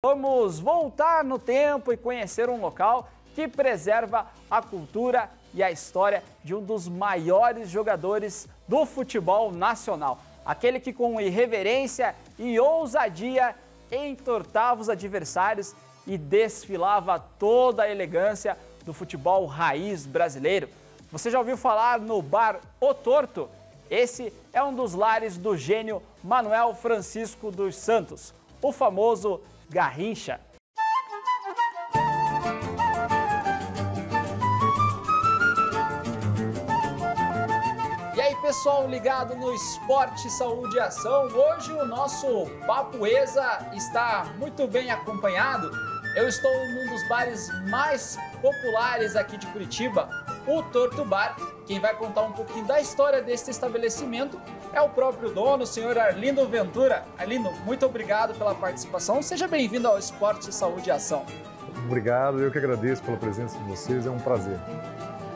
Vamos voltar no tempo e conhecer um local que preserva a cultura e a história de um dos maiores jogadores do futebol nacional. Aquele que com irreverência e ousadia entortava os adversários e desfilava toda a elegância do futebol raiz brasileiro. Você já ouviu falar no bar O Torto? Esse é um dos lares do gênio Manuel Francisco dos Santos, o famoso Garrincha. E aí, pessoal ligado no Esporte, Saúde e Ação, hoje o nosso Papo ESA está muito bem acompanhado. Eu estou num dos bares mais populares aqui de Curitiba, o Torto Bar. Quem vai contar um pouquinho da história desse estabelecimento é o próprio dono, o senhor Arlindo Ventura. Arlindo, muito obrigado pela participação. Seja bem-vindo ao Esporte, Saúde e Ação. Obrigado, eu que agradeço pela presença de vocês, é um prazer.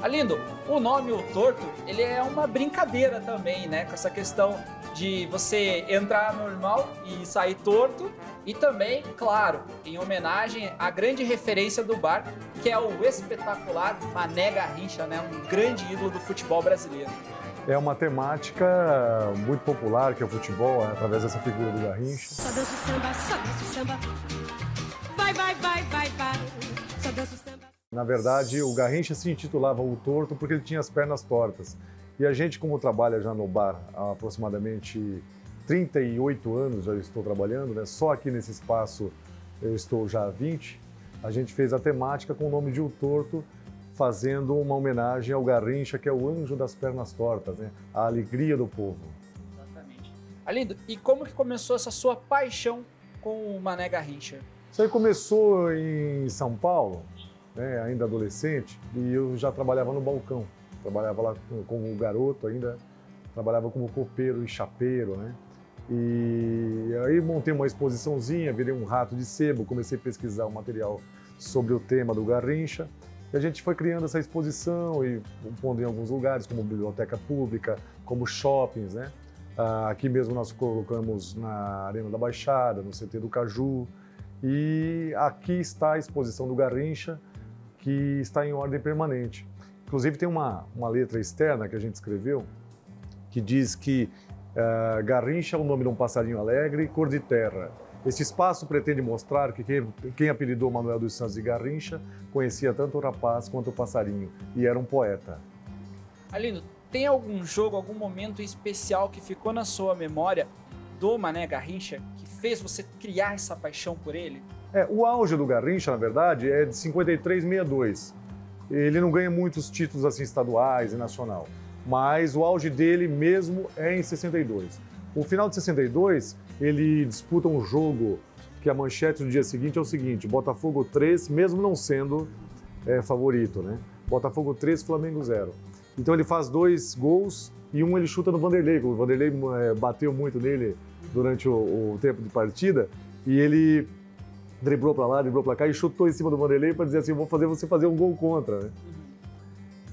Arlindo, o nome O Torto, ele é uma brincadeira também, né? Com essa questão de você entrar normal e sair torto. E também, claro, em homenagem à grande referência do bar, que é o espetacular Mané Garrincha, né? Um grande ídolo do futebol brasileiro. É uma temática muito popular, que é o futebol, através dessa figura do Garrincha. Só dança o samba, só dança o samba. Vai, vai, vai, vai, vai. Só dança o samba. Na verdade, o Garrincha se intitulava O Torto porque ele tinha as pernas tortas. E a gente, como trabalha já no bar há aproximadamente 38 anos, já estou trabalhando, né? Só aqui nesse espaço eu estou já há 20. A gente fez a temática com o nome de O Torto, fazendo uma homenagem ao Garrincha, que é o anjo das pernas tortas, né? A alegria do povo. Exatamente. Arlindo, e como que começou essa sua paixão com o Mané Garrincha? Isso aí começou em São Paulo, né? Ainda adolescente, e eu já trabalhava no balcão. Trabalhava lá como garoto ainda, trabalhava como copeiro e chapeiro, né? E aí montei uma exposiçãozinha, virei um rato de sebo, comecei a pesquisar o material sobre o tema do Garrincha. E a gente foi criando essa exposição e pondo em alguns lugares, como biblioteca pública, como shoppings, né? Aqui mesmo nós colocamos na Arena da Baixada, no CT do Caju. E aqui está a exposição do Garrincha, que está em ordem permanente. Inclusive tem uma letra externa que a gente escreveu, que diz que Garrincha é o nome de um passarinho alegre, cor de terra. Este espaço pretende mostrar que quem apelidou Manuel dos Santos de Garrincha conhecia tanto o rapaz quanto o passarinho e era um poeta. Arlindo, tem algum jogo, algum momento especial que ficou na sua memória do Mané Garrincha que fez você criar essa paixão por ele? O auge do Garrincha, na verdade, é de 53-62. Ele não ganha muitos títulos assim estaduais e nacional, mas o auge dele mesmo é em 62. O final de 62, ele disputa um jogo que a manchete no dia seguinte é o seguinte: Botafogo 3, mesmo não sendo favorito, né? Botafogo 3, Flamengo 0. Então ele faz 2 gols e um ele chuta no Vanderlei. O Vanderlei bateu muito nele durante o tempo de partida e ele driblou para lá, driblou para cá e chutou em cima do Vanderlei para dizer assim: vou fazer você fazer um gol contra, né?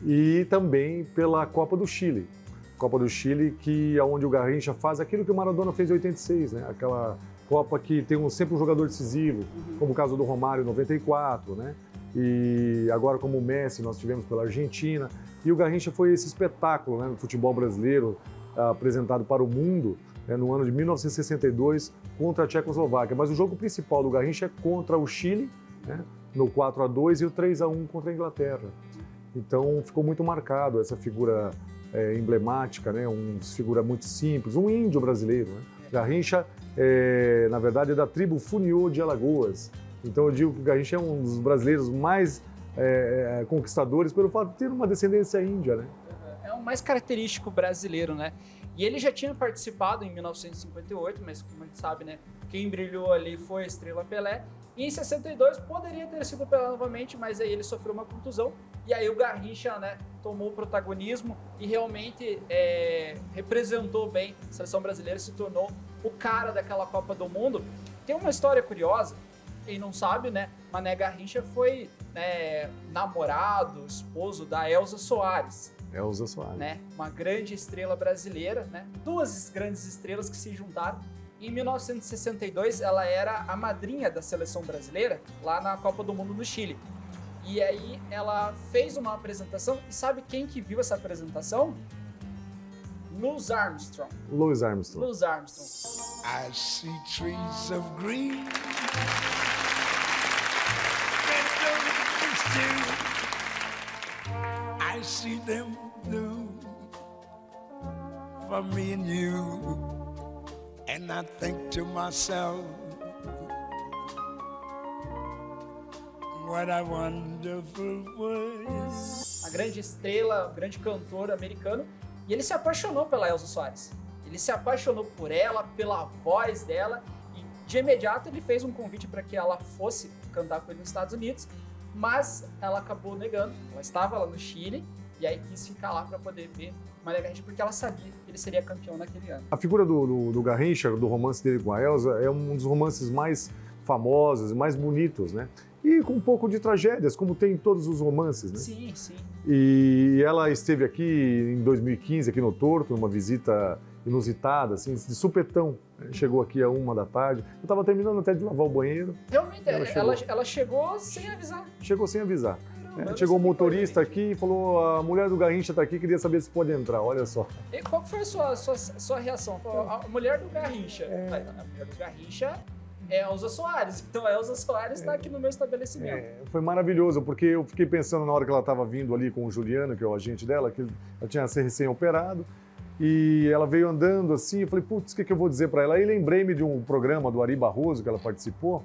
E também pela Copa do Chile. Copa do Chile, que é onde o Garrincha faz aquilo que o Maradona fez em 86, né? Aquela Copa que tem sempre um jogador decisivo, como o caso do Romário em 94, né? E agora como o Messi nós tivemos pela Argentina. E o Garrincha foi esse espetáculo, né, no futebol brasileiro apresentado para o mundo, né, no ano de 1962 contra a Tchecoslováquia. Mas o jogo principal do Garrincha é contra o Chile, né, no 4-2 e o 3-1 contra a Inglaterra. Então ficou muito marcado essa figura emblemática, né? Uma figura muito simples, um índio brasileiro, né? Garrincha, na verdade, é da tribo Funiô de Alagoas. Então eu digo que o Garrincha é um dos brasileiros mais conquistadores pelo fato de ter uma descendência índia, né? É o mais característico brasileiro, né? E ele já tinha participado em 1958, mas como a gente sabe, né? Quem brilhou ali foi a Estrela Pelé. E em 62 poderia ter sido Pelé novamente, mas aí ele sofreu uma contusão. E aí o Garrincha, né, tomou o protagonismo e realmente representou bem a seleção brasileira, se tornou o cara daquela Copa do Mundo. Tem uma história curiosa, quem não sabe, né? Mané Garrincha foi namorado, esposo da Elza Soares. Elza Soares. Né? Uma grande estrela brasileira, né? 2 grandes estrelas que se juntaram Em 1962, ela era a madrinha da seleção brasileira lá na Copa do Mundo no Chile. E aí ela fez uma apresentação, e sabe quem que viu essa apresentação? Louis Armstrong. Louis Armstrong. Louis Armstrong. I see trees of green. I see them blue for me and you. And I think to myself, what a wonderful world. A grande estrela, o grande cantor americano, e ele se apaixonou pela Elza Soares. Ele se apaixonou por ela, pela voz dela, e de imediato ele fez um convite para que ela fosse cantar com ele nos Estados Unidos, mas ela acabou negando. Ela estava lá no Chile e aí quis ficar lá para poder ver Maria Garrincha, porque ela sabia que ele seria campeão naquele ano. A figura do Garrincha, do romance dele com a Elza, é um dos romances mais famosos e mais bonitos, né? E com um pouco de tragédias, como tem em todos os romances, né? Sim, sim. E ela esteve aqui em 2015, aqui no Torto, numa visita inusitada, assim, de supetão. Chegou aqui a 1 da tarde. Eu estava terminando até de lavar o banheiro. Realmente, ela chegou sem avisar. Chegou sem avisar. Caramba, Chegou o não sabia motorista que foi, aqui e falou: a mulher do Garrincha está aqui, queria saber se pode entrar, olha só. E qual que foi a sua reação? A mulher do Garrincha. A mulher do Garrincha é a Elza Soares. Então a Elza Soares está aqui no meu estabelecimento. Foi maravilhoso, porque eu fiquei pensando na hora que ela estava vindo ali com o Juliano, que é o agente dela, que ela tinha sido recém-operado, e ela veio andando assim, eu falei, putz, o que eu vou dizer para ela? Aí lembrei-me de um programa do Ari Barroso, que ela participou,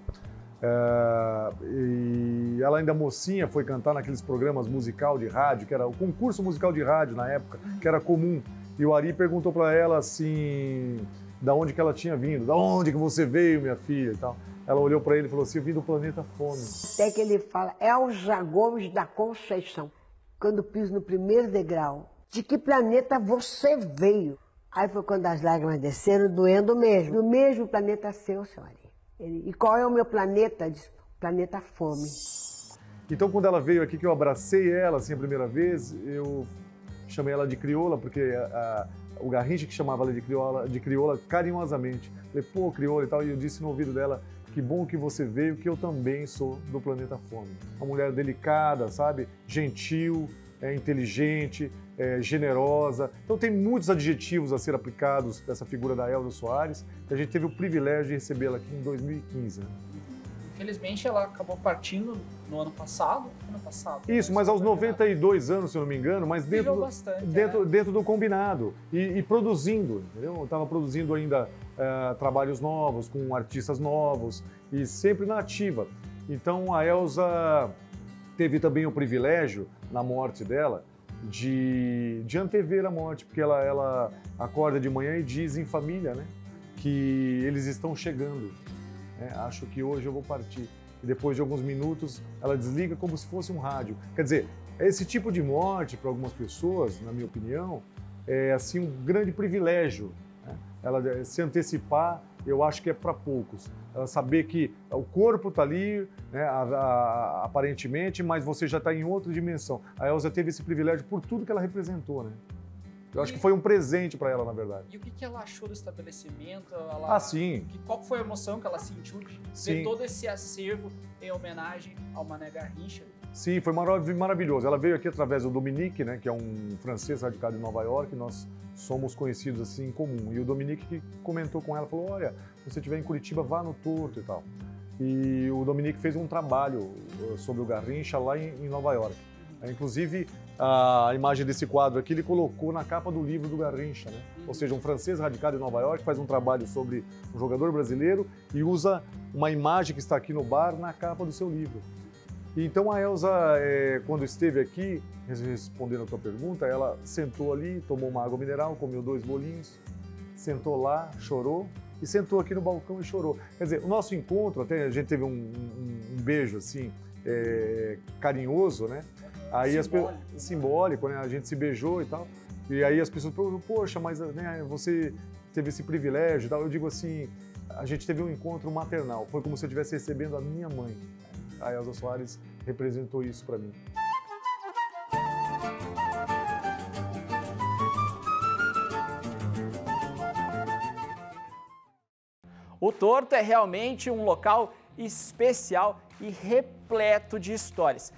e ela ainda mocinha foi cantar naqueles programas musical de rádio, que era o concurso musical de rádio na época, que era comum, e o Ari perguntou para ela assim, da onde que ela tinha vindo, da onde que você veio, minha filha e tal. Ela olhou para ele e falou assim, eu vim do planeta Fome. Até que ele fala, Elza Gomes da Conceição, quando piso no primeiro degrau, de que planeta você veio? Aí foi quando as lágrimas desceram, doendo mesmo. Do mesmo planeta seu, senhora. E qual é o meu planeta? Diz, planeta Fome. Então, quando ela veio aqui, que eu abracei ela, assim, a primeira vez, eu chamei ela de crioula, porque o Garrincha que chamava ela de crioula carinhosamente. Falei, pô, crioula e tal, e eu disse no ouvido dela, que bom que você veio, que eu também sou do planeta Fome. Uma mulher delicada, sabe? Gentil, inteligente, generosa. Então tem muitos adjetivos a ser aplicados dessa figura da Elza Soares, que a gente teve o privilégio de recebê-la aqui em 2015. Né? Infelizmente ela acabou partindo no ano passado. Isso, mas aos 92 anos, se eu não me engano, mas dentro do combinado e produzindo, entendeu? Eu estava produzindo ainda trabalhos novos, com artistas novos e sempre na ativa. Então a Elza teve também o privilégio, na morte dela, de antever a morte, porque ela acorda de manhã e diz em família, né, que eles estão chegando. Acho que hoje eu vou partir. E depois de alguns minutos, ela desliga como se fosse um rádio. Quer dizer, esse tipo de morte, para algumas pessoas, na minha opinião, é assim um grande privilégio. Né? Ela se antecipar, eu acho que é para poucos. Ela saber que o corpo está ali, né, aparentemente, mas você já está em outra dimensão. A Elza teve esse privilégio por tudo que ela representou, né? Eu acho que foi um presente para ela, na verdade. E o que ela achou do estabelecimento? Sim. Qual foi a emoção que ela sentiu de ver todo esse acervo em homenagem ao Mané Garrincha? Sim, foi maravilhoso. Ela veio aqui através do Dominique, né, que é um francês radicado em Nova York, nós somos conhecidos assim em comum. E o Dominique que comentou com ela, falou, olha, se você estiver em Curitiba, vá no Torto e tal. E o Dominique fez um trabalho sobre o Garrincha lá em Nova York. Inclusive, a imagem desse quadro aqui ele colocou na capa do livro do Garrincha, né? Ou seja, um francês radicado em Nova York faz um trabalho sobre um jogador brasileiro e usa uma imagem que está aqui no bar na capa do seu livro. E então a Elza, quando esteve aqui, respondendo a tua pergunta, ela sentou ali, tomou uma água mineral, comeu 2 bolinhos, sentou lá, chorou e sentou aqui no balcão e chorou. Quer dizer, o nosso encontro, até a gente teve um beijo assim, carinhoso, né? Aí simbólico, né? A gente se beijou e tal. E aí as pessoas falam, poxa, mas né, você teve esse privilégio e tal. Eu digo assim, a gente teve um encontro maternal. Foi como se eu estivesse recebendo a minha mãe. A Elza Soares representou isso para mim. O Torto é realmente um local especial e repleto de histórias.